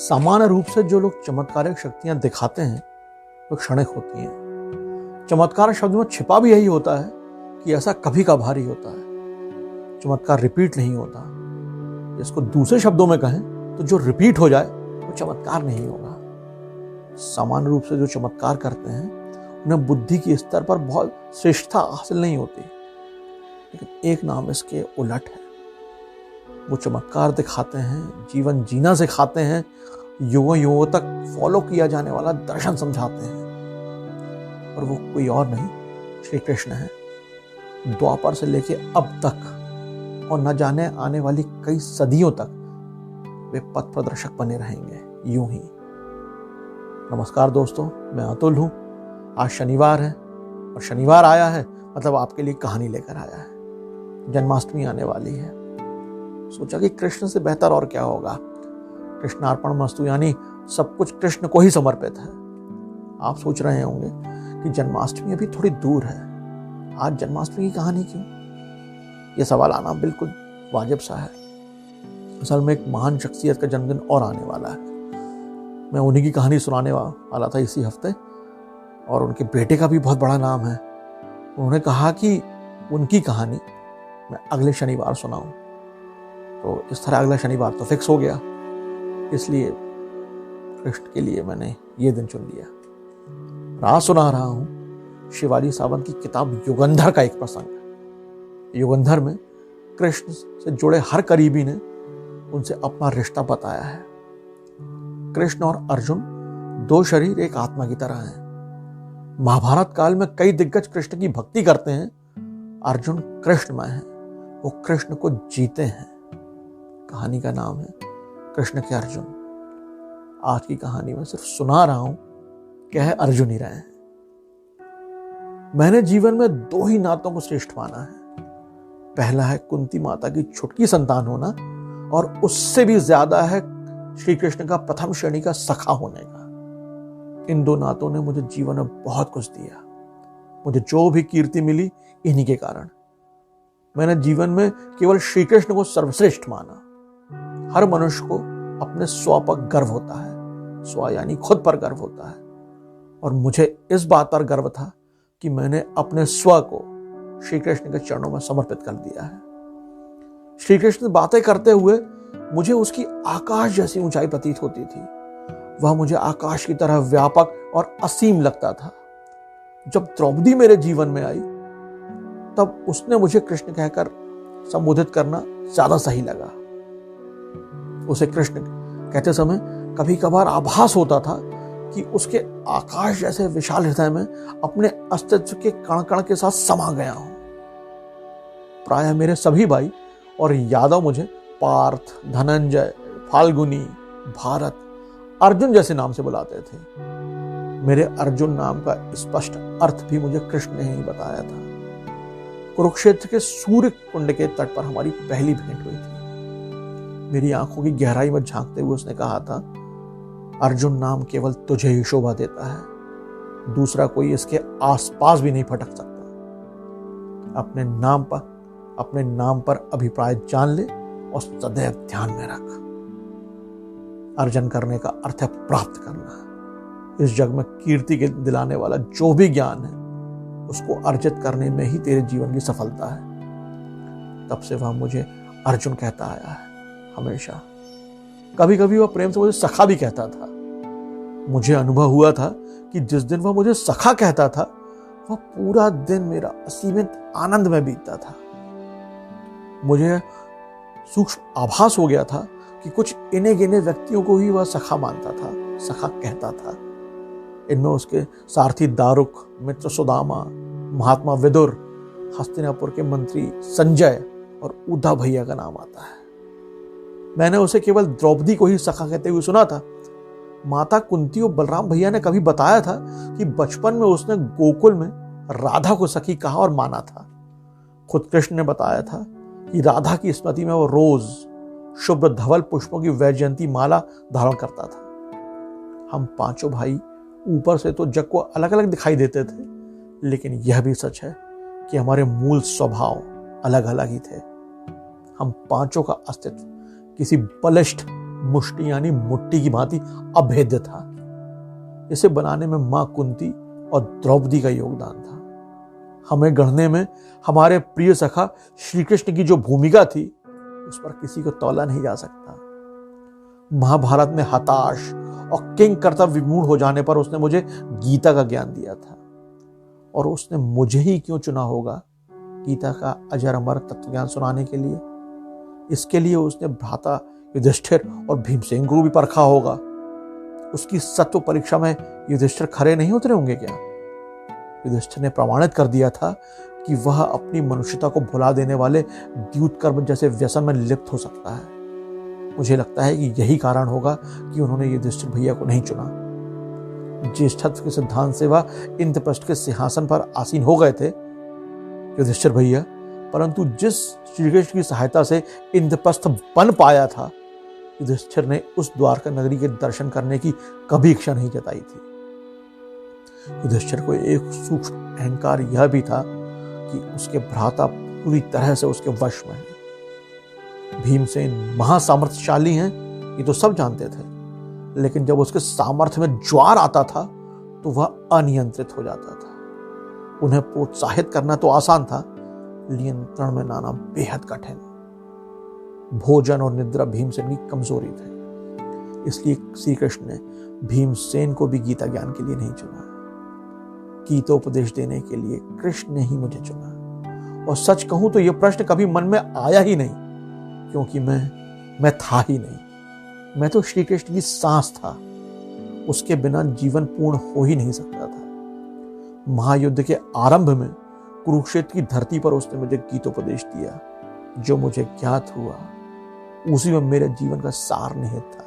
सामान्य रूप से जो लोग चमत्कारिक शक्तियां दिखाते हैं वो क्षणिक होती हैं। चमत्कार शब्द में छिपा भी यही होता है कि ऐसा कभी कभार ही होता है। चमत्कार रिपीट नहीं होता। इसको दूसरे शब्दों में कहें तो जो रिपीट हो जाए वो चमत्कार नहीं होगा। सामान्य रूप से जो चमत्कार करते हैं उन्हें बुद्धि के स्तर पर बहुत श्रेष्ठता हासिल नहीं होती, लेकिन एक नाम इसके उलट है। वो चमत्कार दिखाते हैं, जीवन जीना सिखाते हैं, युगों युगों तक फॉलो किया जाने वाला दर्शन समझाते हैं। और वो कोई और नहीं, श्री कृष्ण है। द्वापर से लेके अब तक और न जाने आने वाली कई सदियों तक वे पथ प्रदर्शक बने रहेंगे, यूं ही। नमस्कार दोस्तों, मैं अतुल हूं। आज शनिवार है और शनिवार आया है मतलब आपके लिए कहानी लेकर आया है। जन्माष्टमी आने वाली है। सोचा कि कृष्ण से बेहतर और क्या होगा। कृष्णार्पणमस्तु यानी सब कुछ कृष्ण को ही समर्पित है। आप सोच रहे होंगे कि जन्माष्टमी अभी थोड़ी दूर है, आज जन्माष्टमी की कहानी क्यों? यह सवाल आना बिल्कुल वाजिब सा है। असल में एक महान शख्सियत का जन्मदिन और आने वाला है। मैं उन्हीं की कहानी सुनाने वाला था इसी हफ्ते, और उनके बेटे का भी बहुत बड़ा नाम है। उन्होंने कहा कि उनकी कहानी मैं अगले शनिवार सुनाऊं, तो इस तरह अगला शनिवार तो फिक्स हो गया। इसलिए कृष्ण के लिए मैंने ये दिन चुन लिया। आज सुना रहा हूं शिवाली सावंत की किताब युगंधर का एक प्रसंग। युगंधर में कृष्ण से जुड़े हर करीबी ने उनसे अपना रिश्ता बताया है। कृष्ण और अर्जुन दो शरीर एक आत्मा की तरह हैं। महाभारत काल में कई दिग्गज कृष्ण की भक्ति करते हैं। अर्जुन कृष्णमय है, वो कृष्ण को जीते हैं। कहानी का नाम है कृष्ण के अर्जुन। आज की कहानी में सिर्फ सुना रहा हूं, कह अर्जुन ही रहे हैं। मैंने जीवन में दो ही नातों को श्रेष्ठ माना है। पहला है कुंती माता की छुटकी संतान होना, और उससे भी ज्यादा है श्री कृष्ण का प्रथम श्रेणी का सखा होने का। इन दो नातों ने मुझे जीवन में बहुत कुछ दिया। मुझे जो भी कीर्ति मिली इन्हीं के कारण। मैंने जीवन में केवल श्री कृष्ण को सर्वश्रेष्ठ माना। हर मनुष्य को अपने स्व पर गर्व होता है। स्व यानी खुद पर गर्व होता है, और मुझे इस बात पर गर्व था कि मैंने अपने स्व को श्री कृष्ण के चरणों में समर्पित कर दिया है। श्री कृष्ण से बातें करते हुए मुझे उसकी आकाश जैसी ऊंचाई प्रतीत होती थी। वह मुझे आकाश की तरह व्यापक और असीम लगता था। जब द्रौपदी मेरे जीवन में आई तब उसने मुझे कृष्ण कहकर संबोधित करना ज्यादा सही लगा। उसे कृष्ण कहते समय कभी कभार आभास होता था कि उसके आकाश जैसे विशाल हृदय में अपने अस्तित्व के कण कण के साथ समा गया हूं। प्रायः मेरे सभी भाई और यादव मुझे पार्थ, धनंजय, फाल्गुनी, भारत, अर्जुन जैसे नाम से बुलाते थे। मेरे अर्जुन नाम का स्पष्ट अर्थ भी मुझे कृष्ण ने ही बताया था। कुरुक्षेत्र के सूर्य कुंड के तट पर हमारी पहली भेंट हुई थी। मेरी आंखों की गहराई में झांकते हुए उसने कहा था, अर्जुन नाम केवल तुझे ही शोभा देता है, दूसरा कोई इसके आसपास भी नहीं फटक सकता। अपने नाम पर अभिप्राय जान ले और सदैव ध्यान में रख। अर्जन करने का अर्थ है प्राप्त करना। इस जग में कीर्ति के दिलाने वाला जो भी ज्ञान है उसको अर्जित करने में ही तेरे जीवन की सफलता है। तब से वह मुझे अर्जुन कहता आया है, हमेशा। कभी कभी वह प्रेम से मुझे सखा भी कहता था। मुझे अनुभव हुआ था कि जिस दिन वह मुझे सखा कहता था वह पूरा दिन मेरा असीमित आनंद में बीतता था। मुझे सूक्ष्म आभास हो गया था कि कुछ इने गिने व्यक्तियों को ही वह सखा मानता था, सखा कहता था। इनमें उसके सारथी दारुक, मित्र सुदामा, महात्मा विदुर, हस्तिनापुर के मंत्री संजय और उद्धव भैया का नाम आता है। मैंने उसे केवल द्रौपदी को ही सखा कहते हुए सुना था। माता कुंती और बलराम भैया ने कभी बताया था कि बचपन में उसने गोकुल में राधा को सखी कहा और माना था। खुद कृष्ण ने बताया था कि राधा की स्मृति में वो रोज शुभ्र धवल पुष्पों की वैजयंती माला धारण करता था। हम पांचों भाई ऊपर से तो जग को अलग अलग दिखाई देते थे, लेकिन यह भी सच है कि हमारे मूल स्वभाव अलग अलग ही थे। हम पांचों का अस्तित्व किसी बलिष्ठ मुष्टि यानी मुट्ठी की भांति अभेद्य था। इसे बनाने में मां कुंती और द्रौपदी का योगदान था। हमें गढ़ने में हमारे प्रिय सखा श्री कृष्ण की जो भूमिका थी उस पर किसी को तौला नहीं जा सकता। महाभारत में हताश और किंग कर्तव्य विमूढ़ हो जाने पर उसने मुझे गीता का ज्ञान दिया था, और उसने मुझे ही क्यों चुना होगा गीता का अजर अमर तत्व ज्ञान सुनाने के लिए। इसके लिए उसने भ्राता युधिष्ठिर और भीमसेन को भी परखा होगा। उसकी सत्व परीक्षा में युधिष्ठिर खरे नहीं उतरे होंगे क्या? युधिष्ठिर ने प्रमाणित कर दिया था कि वह अपनी मनुष्यता को भुला देने वाले द्यूत कर्म जैसे व्यसन में लिप्त हो सकता है। मुझे लगता है कि यही कारण होगा कि उन्होंने युधिष्ठिर भैया को नहीं चुना। ज्येष्ठत्व के सिद्धांत से वह इंद्रप्रस्थ के सिंहासन पर आसीन हो गए थे युधिष्ठिर भैया, परंतु जिस श्री कृष्ण की सहायता से इंद्रप्रस्थ बन पाया था, युधिष्ठिर ने उस द्वारका नगरी के दर्शन करने की कभी इच्छा नहीं जताई थी। युधिष्ठिर को एक सूक्ष्म अहंकार यह भी था कि उसके भ्राता पूरी तरह से उसके वश में है। भीमसेन महासामर्थ्यशाली हैं, ये तो सब जानते थे, लेकिन जब उसके सामर्थ्य में ज्वार आता था तो वह अनियंत्रित हो जाता था। उन्हें प्रोत्साहित करना तो आसान था, नियंत्रण में लाना बेहद कठिन। भोजन और निद्रा भीमसेन की कमजोरी थे, इसलिए श्री कृष्ण ने भीमसेन को भी गीता ज्ञान के लिए नहीं चुना। गीतोपदेश देने के लिए कृष्ण ने ही मुझे चुना। और सच कहूं तो यह प्रश्न कभी मन में आया ही नहीं, क्योंकि मैं था ही नहीं। मैं तो श्री कृष्ण की सांस था, उसके बिना जीवन पूर्ण हो ही नहीं सकता था। महायुद्ध के आरंभ में कुरुक्षेत्र की धरती पर उसने मुझे गीतोपदेश दिया। जो मुझे ज्ञात हुआ उसी में मेरे जीवन का सार निहित था।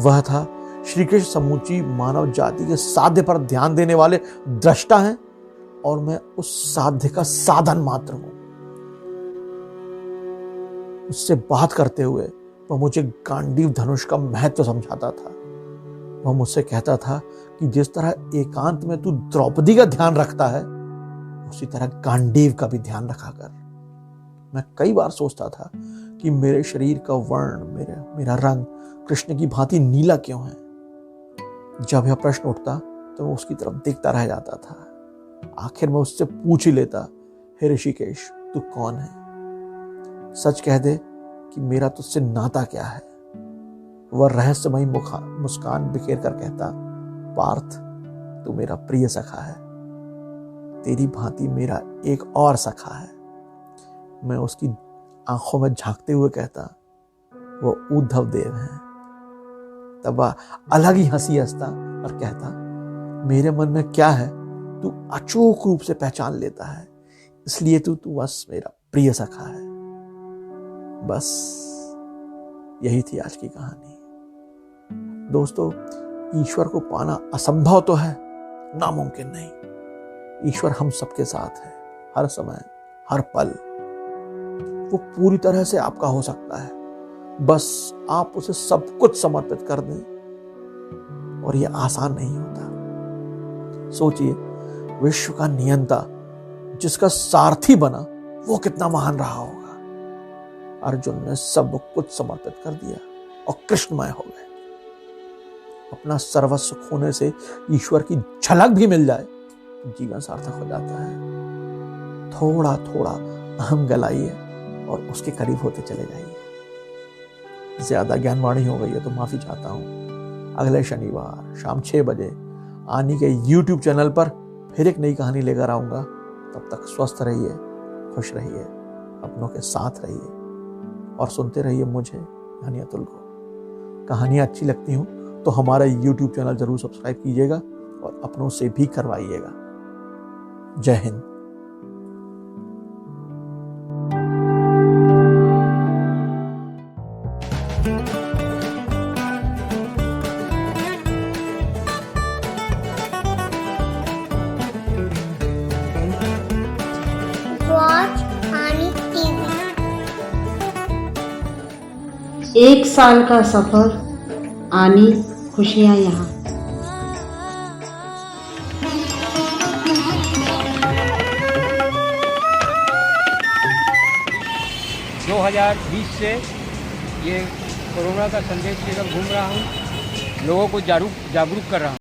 वह था श्री कृष्ण समूची मानव जाति के साध्य पर ध्यान देने वाले दृष्टा हैं, और मैं उस साध्य का साधन मात्र हूं। उससे बात करते हुए वह मुझे गांडीव धनुष का महत्व समझाता था। वह मुझसे कहता था कि जिस तरह एकांत में तू द्रौपदी का ध्यान रखता है, उसी तरह गांडीव का भी ध्यान रखा कर। मैं कई बार सोचता था कि मेरे शरीर का वर्ण, मेरा रंग कृष्ण की भांति नीला क्यों है। जब यह प्रश्न उठता तो मैं उसकी तरफ देखता रह जाता था। आखिर मैं उससे पूछ ही लेता, हे ऋषिकेश, तू कौन है? सच कह दे कि मेरा तुझसे नाता क्या है। वह रहस्यमयी मुस्कान बिखेर कर कहता, पार्थ, तू मेरा प्रिय सखा है। तेरी भांति मेरा एक और सखा है। मैं उसकी आंखों में झांकते हुए कहता, वो उद्धव देव है। तब वह अलग ही हंसी हंसता और कहता, मेरे मन में क्या है तू अचूक रूप से पहचान लेता है, इसलिए तू बस मेरा प्रिय सखा है। बस यही थी आज की कहानी। दोस्तों, ईश्वर को पाना असंभव तो है, नामुमकिन नहीं। ईश्वर हम सबके साथ है, हर समय, हर पल। वो पूरी तरह से आपका हो सकता है, बस आप उसे सब कुछ समर्पित कर दें। और यह आसान नहीं होता। सोचिए, विश्व का नियंता जिसका सारथी बना, वो कितना महान रहा होगा। अर्जुन ने सब कुछ समर्पित कर दिया और कृष्णमय हो गए। अपना सर्वस्व खोने से ईश्वर की झलक भी मिल जाए तो जीवन सार्थक हो जाता है। थोड़ा थोड़ा अहम गलाइए और उसके करीब होते चले जाइए। ज्यादा ज्ञानवाणी हो गई है तो माफी चाहता हूं। अगले शनिवार शाम 6 बजे आनी के YouTube चैनल पर फिर एक नई कहानी लेकर आऊंगा। तब तक स्वस्थ रहिए, खुश रहिए, अपनों के साथ रहिए और सुनते रहिए मुझे, यानी अतुल को। कहानियां अच्छी लगती हूं तो हमारा YouTube चैनल जरूर सब्सक्राइब कीजिएगा और अपनों से भी करवाइएगा। जय हिंद। Watch Ani TV। 1 साल का सफर, आनी खुशियां यहाँ। 2020 से ये कोरोना का संदेश लेकर घूम रहा हूँ, लोगों को जागरूक कर रहा हूँ।